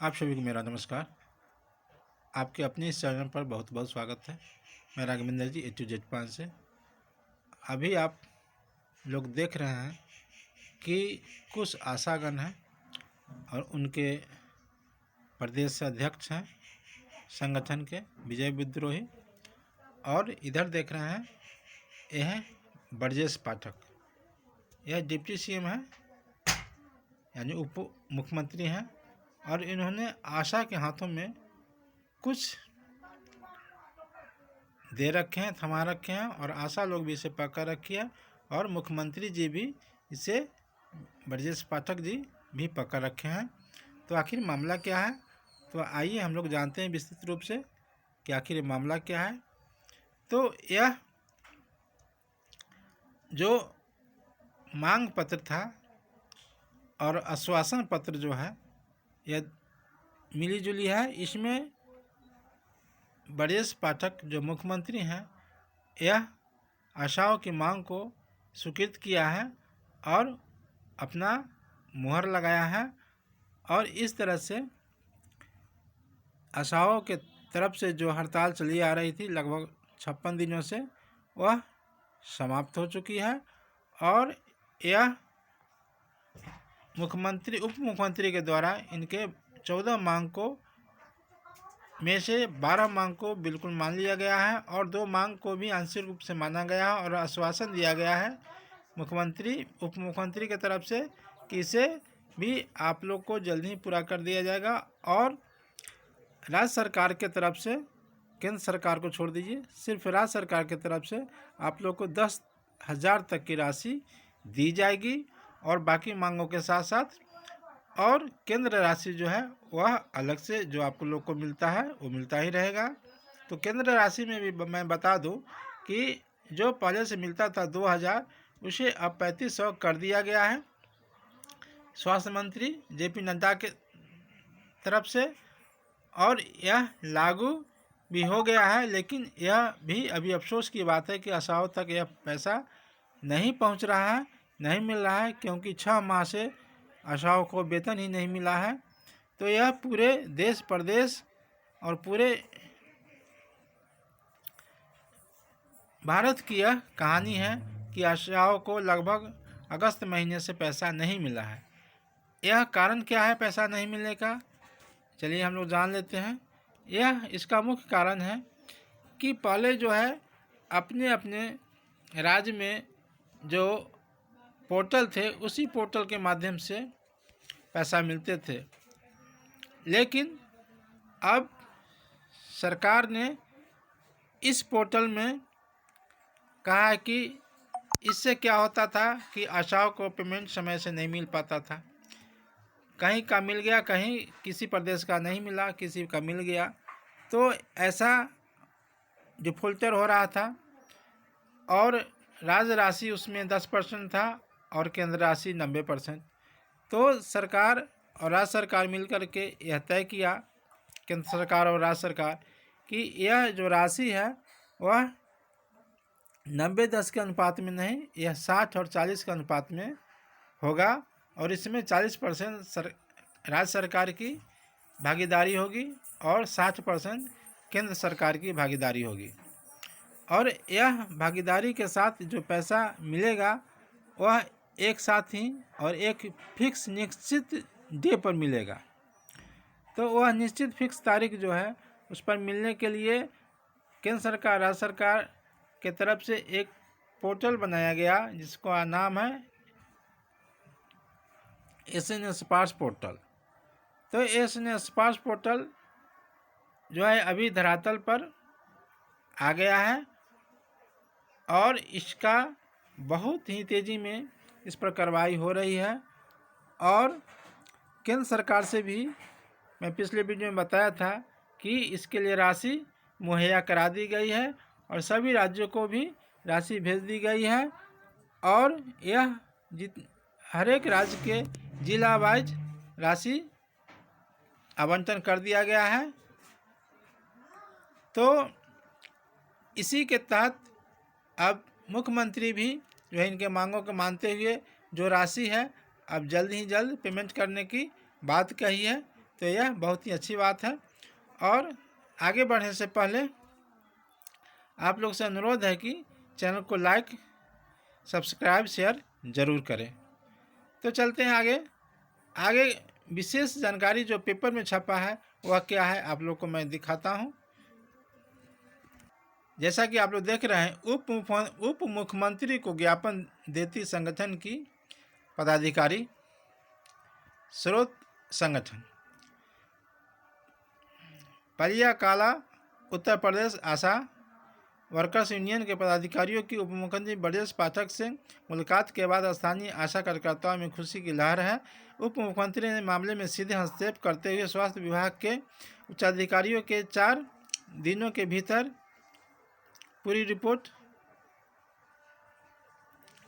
आप सभी को मेरा नमस्कार। आपके अपने इस चैनल पर बहुत बहुत स्वागत है। मैं राघवेंद्र जी A to Z से। अभी आप लोग देख रहे हैं कि कुछ आशागण हैं और उनके प्रदेश अध्यक्ष हैं संगठन के विजय विद्रोही, और इधर देख रहे हैं यह है ब्रजेश पाठक। यह डिप्टी सीएम है, यानी उप मुख्यमंत्री हैं, और इन्होंने आशा के हाथों में कुछ दे रखे हैं, थमा रखे हैं, और आशा लोग भी इसे पकड़ रखी है, और मुख्यमंत्री जी भी इसे, ब्रजेश पाठक जी भी पकड़ रखे हैं। तो आखिर मामला क्या है, तो आइए हम लोग जानते हैं विस्तृत रूप से कि आखिर ये मामला क्या है। तो यह जो मांग पत्र था और आश्वासन पत्र जो है, यह मिली जुली है। इसमें ब्रजेश पाठक जो मुख्यमंत्री हैं, यह आशाओं की मांग को स्वीकृत किया है और अपना मुहर लगाया है, और इस तरह से आशाओं के तरफ से जो हड़ताल चली आ रही थी लगभग 56 दिनों से, वह समाप्त हो चुकी है। और यह मुख्यमंत्री उप मुख्यमंत्री के द्वारा इनके 14 मांग को में से 12 मांग को बिल्कुल मान लिया गया है, और 2 मांग को भी आंशिक रूप से माना गया है, और आश्वासन दिया गया है मुख्यमंत्री उप मुख्यमंत्री की तरफ से कि इसे भी आप लोग को जल्द ही पूरा कर दिया जाएगा। और राज्य सरकार के तरफ से, केंद्र सरकार को छोड़ दीजिए, सिर्फ राज्य सरकार की तरफ से आप लोग को 10,000 तक की राशि दी जाएगी, और बाकी मांगों के साथ साथ और केंद्र राशि जो है वह अलग से जो आप लोग को मिलता है वो मिलता ही रहेगा। तो केंद्र राशि में भी मैं बता दूं कि जो पहले से मिलता था 2,000, उसे अब 3,500 कर दिया गया है स्वास्थ्य मंत्री JP नड्डा के तरफ से, और यह लागू भी हो गया है। लेकिन यह भी अभी अफसोस की बात है कि आशाओं तक यह पैसा नहीं पहुंच रहा है, नहीं मिल रहा है, क्योंकि 6 माह से आशाओं को वेतन ही नहीं मिला है। तो यह पूरे देश प्रदेश और पूरे भारत की यह कहानी है कि आशाओं को लगभग अगस्त महीने से पैसा नहीं मिला है। यह कारण क्या है पैसा नहीं मिलने का, चलिए हम लोग जान लेते हैं। यह इसका मुख्य कारण है कि पहले जो है अपने अपने राज्य में जो पोर्टल थे उसी पोर्टल के माध्यम से पैसा मिलते थे, लेकिन अब सरकार ने इस पोर्टल में कहा है कि इससे क्या होता था कि आशाओं को पेमेंट समय से नहीं मिल पाता था, कहीं का मिल गया, कहीं किसी प्रदेश का नहीं मिला, किसी का मिल गया। तो ऐसा डिफॉल्टर हो रहा था, और राज्य राशि उसमें 10% था और केंद्र राशि 90%। तो सरकार और राज्य सरकार मिलकर के यह तय किया, केंद्र सरकार और राज्य सरकार, कि यह जो राशि है वह 90-10 के अनुपात में नहीं, यह 60 और 40 के अनुपात में होगा, और इसमें 40% राज्य सरकार की भागीदारी होगी और 60% केंद्र सरकार की भागीदारी होगी। और यह भागीदारी के साथ जो पैसा मिलेगा वह एक साथ ही और एक फिक्स निश्चित डे पर मिलेगा। तो वह निश्चित फिक्स तारीख जो है उस पर मिलने के लिए केंद्र सरकार राज्य सरकार के तरफ से एक पोर्टल बनाया गया जिसका नाम है SNS पास पोर्टल। तो SNS पास पोर्टल जो है अभी धरातल पर आ गया है, और इसका बहुत ही तेज़ी में इस पर कार्रवाई हो रही है। और केंद्र सरकार से भी मैं पिछले वीडियो में बताया था कि इसके लिए राशि मुहैया करा दी गई है, और सभी राज्यों को भी राशि भेज दी गई है, और यह हर एक राज्य के जिला वाइज राशि आवंटन कर दिया गया है। तो इसी के तहत अब मुख्यमंत्री भी जो है इनके मांगों को मानते हुए जो राशि है अब जल्द ही जल्द पेमेंट करने की बात कही है। तो यह बहुत ही अच्छी बात है। और आगे बढ़ने से पहले आप लोग से अनुरोध है कि चैनल को लाइक, सब्सक्राइब, शेयर ज़रूर करें। तो चलते हैं आगे। आगे विशेष जानकारी जो पेपर में छपा है वह क्या है आप लोग को मैं दिखाता हूँ। जैसा कि आप लोग देख रहे हैं, उप मुख्यमंत्री को ज्ञापन देती संगठन की पदाधिकारी, स्रोत संगठन पलियाकाला उत्तर प्रदेश आशा वर्कर्स यूनियन के पदाधिकारियों की उप मुख्यमंत्री ब्रजेश पाठक से मुलाकात के बाद स्थानीय आशा कार्यकर्ताओं में खुशी की लहर है। उप मुख्यमंत्री ने मामले में सीधे हस्तक्षेप करते हुए स्वास्थ्य विभाग के उच्चाधिकारियों के 4 दिनों के भीतर पूरी रिपोर्ट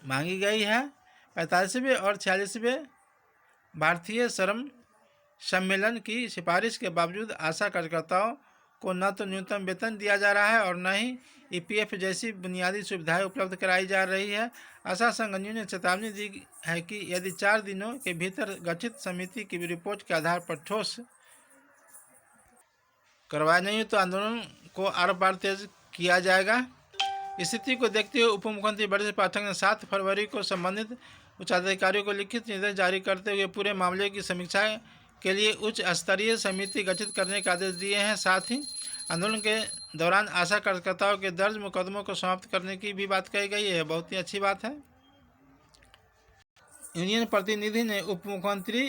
मांगी गई है। 45वें और 46वें भारतीय श्रम सम्मेलन की सिफारिश के बावजूद आशा कार्यकर्ताओं को न तो न्यूनतम वेतन दिया जा रहा है और न ही ईपीएफ जैसी बुनियादी सुविधाएं उपलब्ध कराई जा रही है। आशा संगठनों ने चेतावनी दी है कि यदि 4 दिनों के भीतर गठित समिति की रिपोर्ट के आधार पर ठोस कार्रवाई नहीं हो तो आंदोलन को आर पार तेज किया जाएगा। स्थिति को देखते हुए उप मुख्यमंत्री ब्रजेश पाठक ने 7 फरवरी को संबंधित उच्चाधिकारियों को लिखित निर्देश जारी करते हुए पूरे मामले की समीक्षा के लिए उच्च स्तरीय समिति गठित करने के आदेश दिए हैं। साथ ही आंदोलन के दौरान आशा कार्यकर्ताओं के दर्ज मुकदमों को समाप्त करने की भी बात कही गई है। बहुत ही अच्छी बात है। यूनियन प्रतिनिधि ने उप मुख्यमंत्री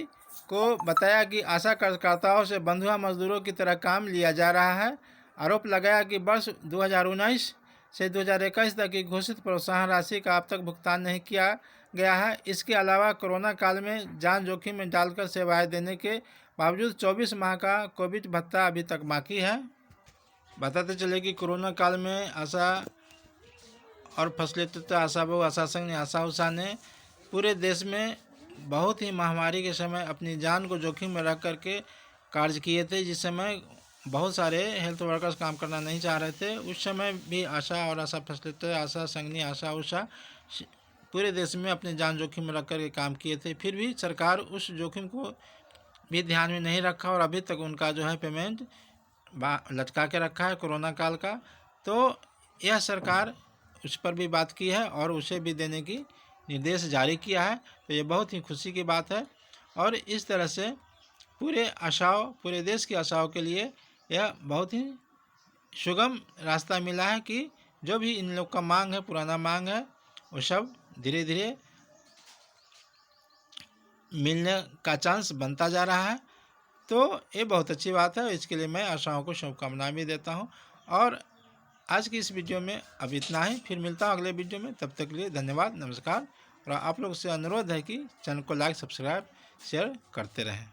को बताया कि आशा कार्यकर्ताओं से बंधुआ मजदूरों की तरह काम लिया जा रहा है। आरोप लगाया कि वर्ष 2019 से 2021 तक की घोषित प्रोत्साहन राशि का अब तक भुगतान नहीं किया गया है। इसके अलावा कोरोना काल में जान जोखिम में डालकर सेवाएं देने के बावजूद 24 माह का कोविड भत्ता अभी तक बाकी है। बताते चले कि कोरोना काल में आशा और फैसिलिटेटर आशा बहु आशा संघ ने आशा उषा ने पूरे देश में बहुत ही महामारी के समय अपनी जान को जोखिम में रख करके कार्य किए थे। जिस समय बहुत सारे हेल्थ वर्कर्स काम करना नहीं चाह रहे थे, उस समय भी आशा और आशा फैसिलिटेटर आशा संघ ने आशा उषा पूरे देश में अपनी जान जोखिम में रख करके काम किए थे। फिर भी सरकार उस जोखिम को भी ध्यान में नहीं रखा और अभी तक उनका जो है पेमेंट लटका के रखा है कोरोना काल का। तो यह सरकार उस पर भी बात की है और उसे भी देने की निर्देश जारी किया है। तो ये बहुत ही खुशी की बात है और इस तरह से पूरे देश की आशाओं के लिए यह बहुत ही सुगम रास्ता मिला है कि जो भी इन लोग का मांग है, पुराना मांग है, वो सब धीरे धीरे मिलने का चांस बनता जा रहा है। तो ये बहुत अच्छी बात है। इसके लिए मैं आशाओं को शुभकामनाएं भी देता हूँ। और आज की इस वीडियो में अब इतना ही। फिर मिलता हूँ अगले वीडियो में। तब तक के लिए धन्यवाद, नमस्कार। और आप लोग से अनुरोध है कि चैनल को लाइक, सब्सक्राइब, शेयर करते रहें।